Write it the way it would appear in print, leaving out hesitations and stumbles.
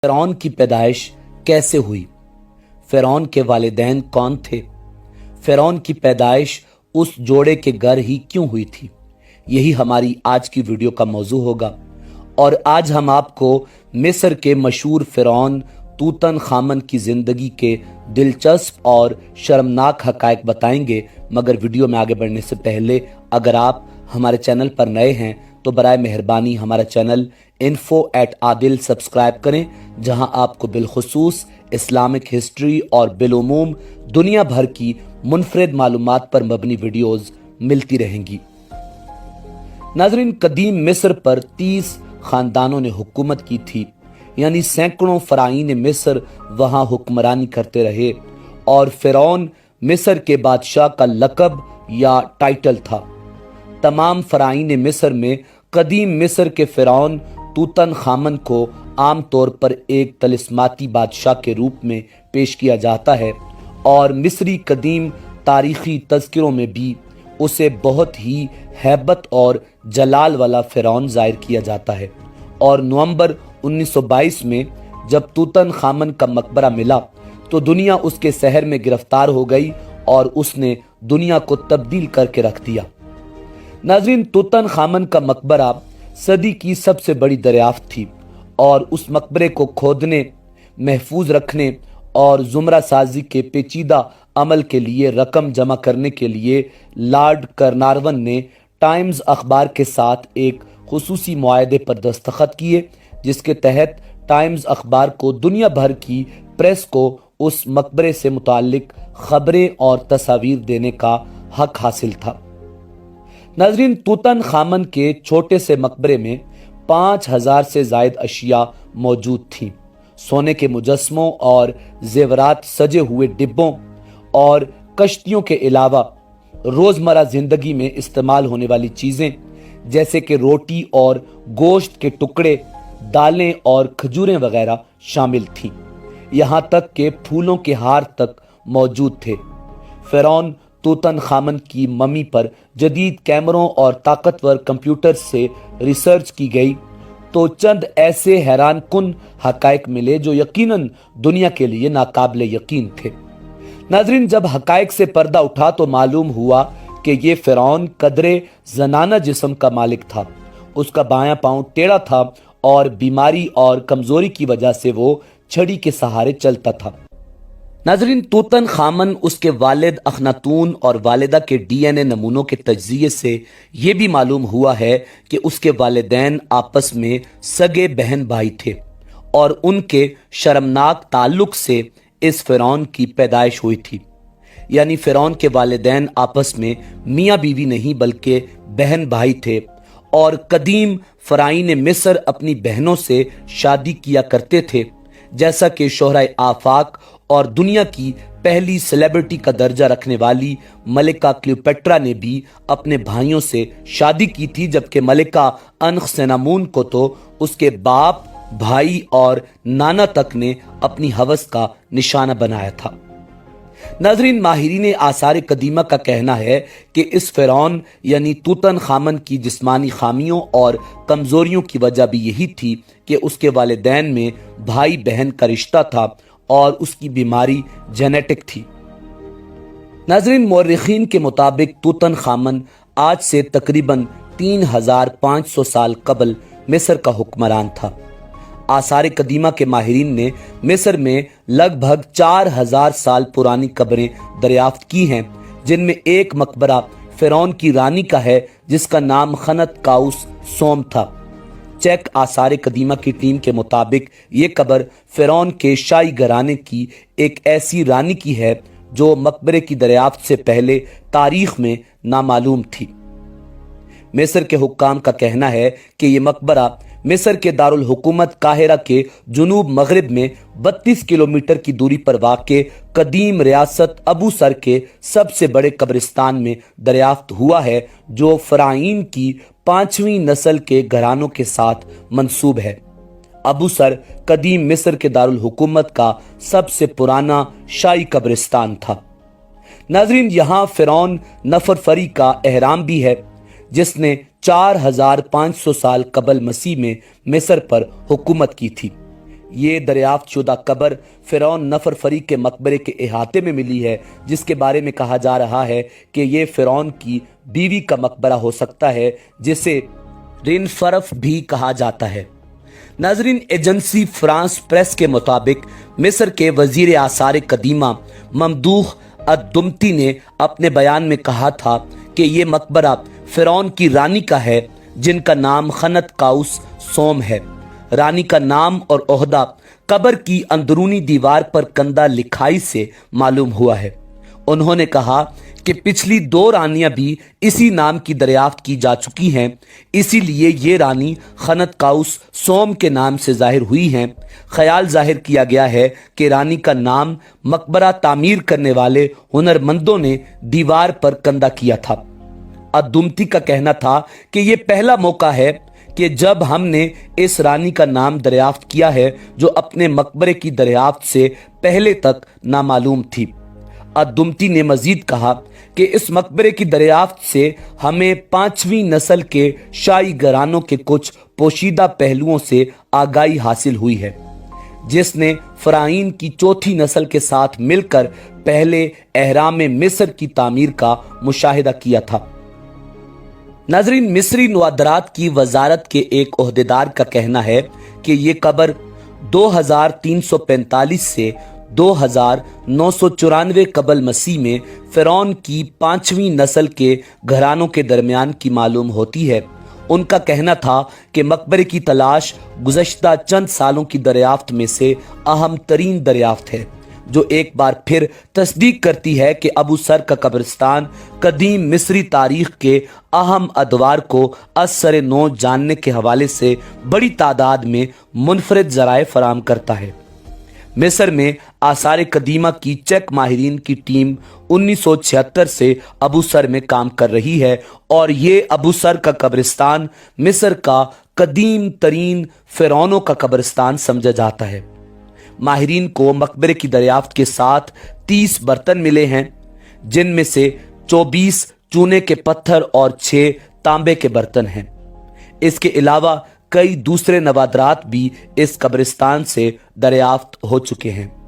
फ़िरौन की पैदाइश कैसे हुई? फ़िरौन के वालिदैन कौन थे? फ़िरौन की पैदाइश उस जोड़े के घर ही क्यों हुई थी? यही हमारी आज की वीडियो का मौजू होगा। और आज हम आपको मिस्र के मशहूर फ़िरौन तूतन खामन की ज़िंदगी के दिलचस्प और शर्मनाक हक़ाइक़ बताएंगे। मगर वीडियो में आगे बढ़ने से पहले अगर आप हमारे चैनल पर नए हैं तो बराए मेहरबानी हमारा चैनल info@adil सब्सक्राइब करें, जहां आपको बिलखुसूस इस्लामिक हिस्ट्री और बिलुमूम दुनिया भर की मुनफरिद मालूमात पर मबनी वीडियोस मिलती रहेंगी। नाज़रीन, कदीम मिस्र पर 30 खानदानों ने हुकूमत की थी, यानी सैकड़ों फ़राईन मिस्र वहां हुक्मरानी करते रहे और फ़िरौन मिस्र के बादशाह का लक़ब या टाइटल था। तमाम फ़राईन मिस्र में कदीम मिस्र के फ़िरौन तूतन खामन को आम तौर पर एक तलिस्माती बादशाह के रूप में पेश किया जाता है और मिस्री कदीम तारीख़ी तज़किरों में भी उसे बहुत ही हैबत और जलाल वाला फ़िरौन ज़ाहिर किया जाता है। और नवंबर 1922 में जब तूतन खामन का मकबरा मिला तो दुनिया उसके शहर में गिरफ्तार हो गई और उसने दुनिया को तब्दील करके रख दिया। नाज़रीन, तूतन खामन का मकबरा सदी की सबसे बड़ी दरियाफ्त थी और उस मकबरे को खोदने, महफूज रखने और ज़ुमरा साजी के पेचीदा अमल के लिए रकम जमा करने के लिए लॉर्ड कार्नरवन ने टाइम्स अखबार के साथ एक खुसूसी मुआहदे पर दस्तखत किए, जिसके तहत टाइम्स अखबार को दुनिया भर की प्रेस को उस मकबरे से मुताल्लिक खबरें और तस्वीर देने का हक हासिल था। नाज़रीन, तूतन खामन के छोटे से मकबरे में 5000 से ज़ायद अशिया मौजूद थीं। सोने के मुजस्मों और जेवरात सजे हुए डिब्बों और कश्तियों के अलावा रोज़मर्रा ज़िंदगी में इस्तेमाल होने वाली चीज़ें जैसे कि रोटी और गोश्त के टुकड़े, दालें और खजूरें वगैरह शामिल थीं। यहाँ तक के फूलों के हार तक मौजूद थे। फ़िरौन तूतन खामन की मम्मी पर जदीद कैमरों और ताकतवर कंप्यूटर से रिसर्च की गई तो चंद ऐसे हैरान कुन हक़ाइक़ मिले जो यकीनन दुनिया के लिए नाकाबिले यकीन थे। नाज़रीन, जब हक़ाइक़ से पर्दा उठा तो मालूम हुआ कि ये फ़िरौन कदरे ज़नाना जिस्म का मालिक था। उसका बायां पाँव टेढ़ा था और बीमारी और कमज़ोरी की वजह से वो छड़ी के सहारे चलता था। नाज़रीन, तूतन खामन उसके वालिद अखनातून और वालिदा के DNA नमूनों के तज्ज़िये से ये भी मालूम हुआ है कि उसके वालिदैन आपस में सगे बहन भाई थे और उनके शर्मनाक ताल्लुक से इस फ़िरौन की पैदाइश हुई थी। यानी फ़िरौन के वालिदैन आपस में मियाँ बीवी नहीं बल्कि बहन भाई थे और कदीम फ़राईन मिस्र अपनी बहनों से शादी किया करते थे, जैसा कि शोहराए आफाक और दुनिया की पहली सेलिब्रिटी का दर्जा रखने वाली मलिका क्लियोपेट्रा ने भी अपने भाइयों से शादी की थी, जबकि मलिका अनखसेनामून को तो उसके बाप, भाई और नाना तक ने अपनी हवस का निशाना बनाया था। नाज़रीन, माहिरीन आसार कदीमा का कहना है कि इस फ़िरौन यानी तूतन खामन की जिस्मानी खामियों और कमज़ोरियों की वजह भी यही थी कि उसके वालिदैन में भाई बहन का रिश्ता था और उसकी बीमारी जेनेटिक थी। नाज़रीन, मुअर्रिखीन के मुताबिक तूतन खामन आज से तकरीबन 3500 साल कबल मिस्र का हुक्मरान था। आसार कदीमा के माहिरीन ने मिस्र में लगभग 4000 साल पुरानी कब्रें दरियाफ्त की हैं, जिनमें एक मकबरा फ़िरौन की रानी का है जिसका नाम खनत काउस सोम था। चेक आसार कदीमा की टीम के मुताबिक ये कब्र फ़िरौन के शाही घराने की एक ऐसी रानी की है जो मकबरे की दरियाफ्त से पहले तारीख में नामालूम थी। मिस्र के हुक्काम का कहना है कि ये मकबरा मिस्र के दारुल हुकूमत काहिरा के जुनूब मगरिब में 32 किलोमीटर की दूरी पर वाक़े कदीम रियासत अबू सर के सबसे बड़े कब्रिस्तान में दरियाफ्त हुआ है, जो फ़राईन की 5वीं नस्ल के घरानों के साथ मंसूब है। अबू सर कदीम मिस्र के दारुल हुकूमत का सबसे पुराना शाही कब्रिस्तान था। नाज़रीन, यहाँ फ़िरौन नफरफरी का एहराम भी है, जिसने 4500 साल कबल मसीह में मिस्र पर हुकूमत की थी। ये दरियाफ्त शुदा कब्र फिरौन नफरफरी के मकबरे के अहाते में मिली है, जिसके बारे में कहा जा रहा है कि ये फिरौन की बीवी का मकबरा हो सकता है, जिसे रिनफरफ भी कहा जाता है। नाजरीन, एजेंसी फ्रांस प्रेस के मुताबिक मिस्र के वजीर आसार कदीमा ममदूह अद-दुमती ने अपने बयान में कहा था कि ये मकबरा फिरौन की रानी का है, जिनका नाम खनत काउस सोम है। रानी का नाम और ओहदा कब्र की अंदरूनी दीवार पर कंदा लिखाई से मालूम हुआ है। उन्होंने कहा कि पिछली 2 रानियां भी इसी नाम की दरियाफ्त की जा चुकी हैं, इसीलिए ये रानी खनत काउस सोम के नाम से जाहिर हुई हैं। ख्याल जाहिर किया गया है कि रानी का नाम मकबरा तामीर करने वाले हुनरमंदों ने दीवार पर कंदा किया था। अद-दुमती का कहना था कि ये पहला मौका है कि जब हमने इस रानी का नाम दरियाफ्त किया है, जो अपने मकबरे की दरियाफ्त से पहले तक नामालूम थी। अद-दुमती ने मजीद कहा कि इस मकबरे की दरियाफ्त से हमें 5वीं नस्ल के शाही घरानों के कुछ पोशीदा पहलुओं से आगाही हासिल हुई है, जिसने फराइन की 4थी नस्ल के साथ मिलकर पहले एहराम मिस्र की तामीर का मुशाहिदा किया था। नाजरीन, मिस्री नवादरात की वजारत के एक ओहदेदार का कहना है कि ये कब्र 2345 से 2994 कबल मसीह में फिरौन की 5वीं नस्ल के घरानों के दरमियान की मालूम होती है। उनका कहना था कि मकबरे की तलाश गुज़श्ता चंद सालों की दरियाफ्त में से अहम तरीन दरियाफ्त है, जो एक बार फिर तस्दीक करती है कि अबू सर का कब्रिस्तान कदीम मिस्री तारीख के अहम अदवार को असर नो जानने के हवाले से बड़ी तादाद में मुनफरिद ज़राए फराम करता है। मिस्र में आसार कदीमा की चेक माहिरीन की टीम 1976 से अबू सर में काम कर रही है और ये अबू सर का कब्रिस्तान मिस्र का कदीम तरीन फिरौनों का कब्रिस्तान समझा जाता है। माहिरीन को मकबरे की दरियाफ्त के साथ 30 बर्तन मिले हैं, जिनमें से 24 चूने के पत्थर और 6 तांबे के बर्तन हैं। इसके अलावा कई दूसरे नवादरात भी इस कब्रिस्तान से दरियाफ्त हो चुके हैं।